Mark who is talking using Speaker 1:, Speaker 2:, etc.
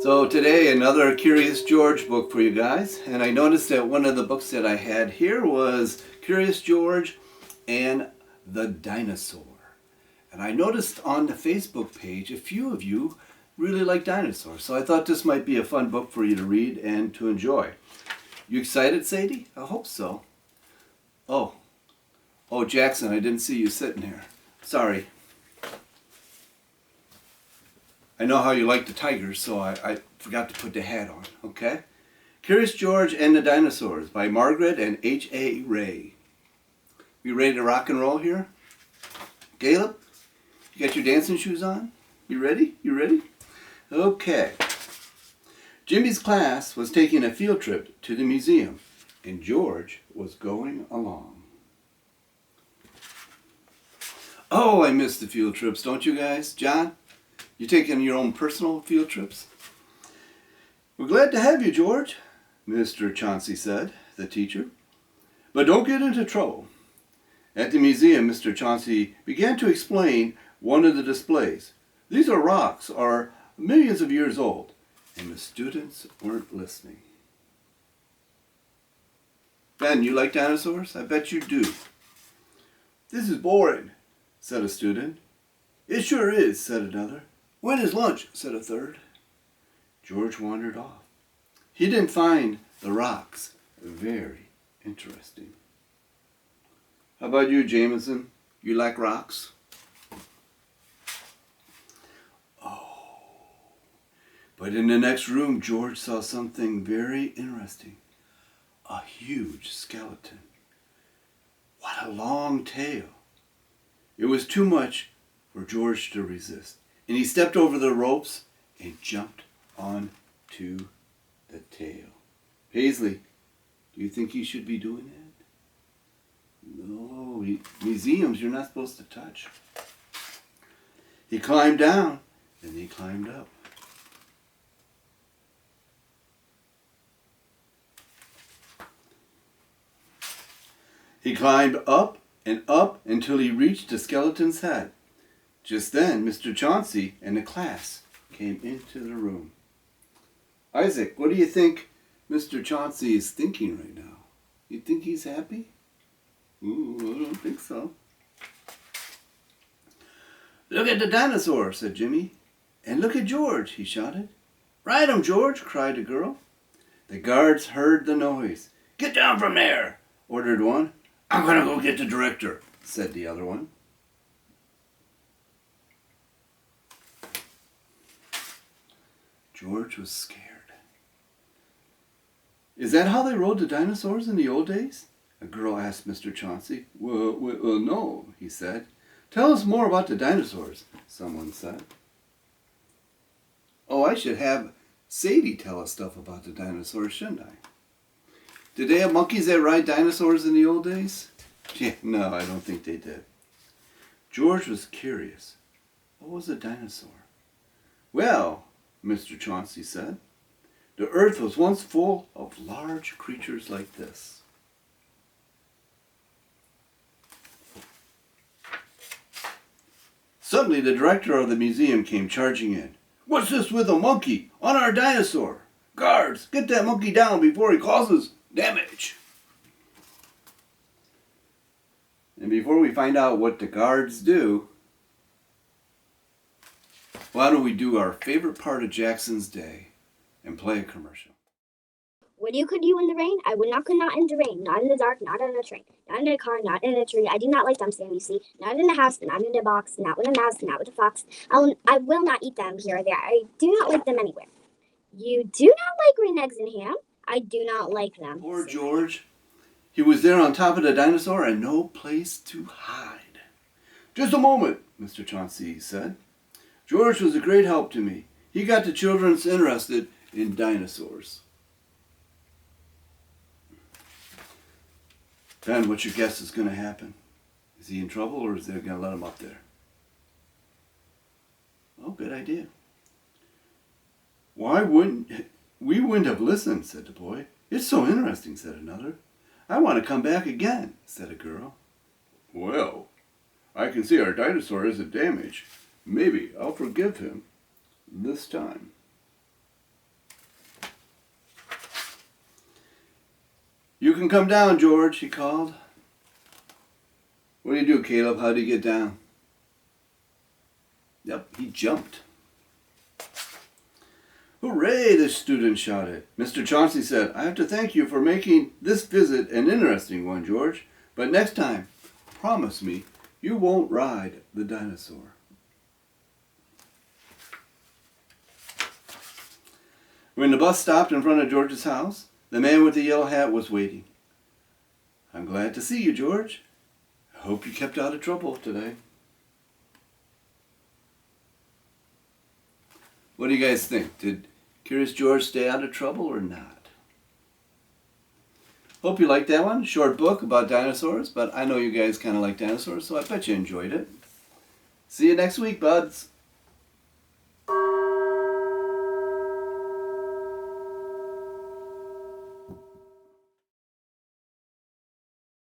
Speaker 1: So today another Curious George book for you guys, and I noticed that one of the books that I had here was Curious George and the Dinosaur. And I noticed on the Facebook page a few of you really like dinosaurs, so I thought this might be a fun book for you to read and to enjoy. You excited, Sadie? I hope so. Oh, Jackson, I didn't see you sitting here. Sorry. I know how you like the tigers, so I forgot to put the hat on, okay? Curious George and the Dinosaurs by Margaret and H.A. Ray. You ready to rock and roll here? Caleb, you got your dancing shoes on? You ready? You ready? Okay. Jimmy's class was taking a field trip to the museum, and George was going along. Oh, I miss the field trips, don't you guys? John? You taking your own personal field trips? We're glad to have you, George, Mr. Chauncey said, the teacher. But don't get into trouble. At the museum, Mr. Chauncey began to explain one of the displays. These are rocks, are millions of years old, and the students weren't listening. Ben, you like dinosaurs? I bet you do. This is boring, said a student. It sure is, said another. When is lunch? Said a third. George wandered off. He didn't find the rocks very interesting. How about you, Jameson? You like rocks? Oh. But in the next room, George saw something very interesting. A huge skeleton. What a long tail. It was too much for George to resist. And he stepped over the ropes and jumped onto the tail. Paisley, do you think he should be doing that? No, museums you're not supposed to touch. He climbed down and he climbed up. He climbed up and up until he reached the skeleton's head. Just then, Mr. Chauncey and the class came into the room. Isaac, what do you think Mr. Chauncey is thinking right now? You think he's happy? Ooh, I don't think so. Look at the dinosaur, said Jimmy. And look at George, he shouted. Ride him, George, cried a girl. The guards heard the noise. Get down from there, ordered one. I'm going to go get the director, said the other one. George was scared. Is that how they rode the dinosaurs in the old days? A girl asked Mr. Chauncey. Well, no, he said. Tell us more about the dinosaurs, someone said. Oh, I should have Sadie tell us stuff about the dinosaurs, shouldn't I? Did they have monkeys that ride dinosaurs in the old days? Yeah, no, I don't think they did. George was curious. What was a dinosaur? Well, Mr. Chauncey said, the earth was once full of large creatures like this. Suddenly, the director of the museum came charging in. What's this with a monkey on our dinosaur? Guards, get that monkey down before he causes damage. And before we find out what the guards do, why don't we do our favorite part of Jackson's day and play a commercial?
Speaker 2: Could you in the rain? I could not in the rain, not in the dark, not on a train, not in a car, not in a tree. I do not like them, Sam, you see. Not in the house, not in the box, not with a mouse, not with a fox. I will not eat them here or there. I do not like them anywhere. You do not like green eggs and ham? I do not like them.
Speaker 1: Poor George. He was there on top of the dinosaur and no place to hide. Just a moment, Mr. Chauncey said. George was a great help to me. He got the children interested in dinosaurs. Ben, what's your guess is going to happen? Is he in trouble or is they going to let him up there? Oh, good idea. We wouldn't have listened, said the boy. It's so interesting, said another. I want to come back again, said a girl. Well, I can see our dinosaur isn't damaged. Maybe I'll forgive him this time. You can come down, George, he called. What do you do, Caleb? How do you get down? Yep, he jumped. Hooray, the student shouted. Mr. Chauncey said, I have to thank you for making this visit an interesting one, George. But next time, promise me you won't ride the dinosaur. When the bus stopped in front of George's house, the man with the yellow hat was waiting. I'm glad to see you, George. I hope you kept out of trouble today. What do you guys think? Did Curious George stay out of trouble or not? Hope you liked that one. Short book about dinosaurs, but I know you guys kind of like dinosaurs, so I bet you enjoyed it. See you next week, buds.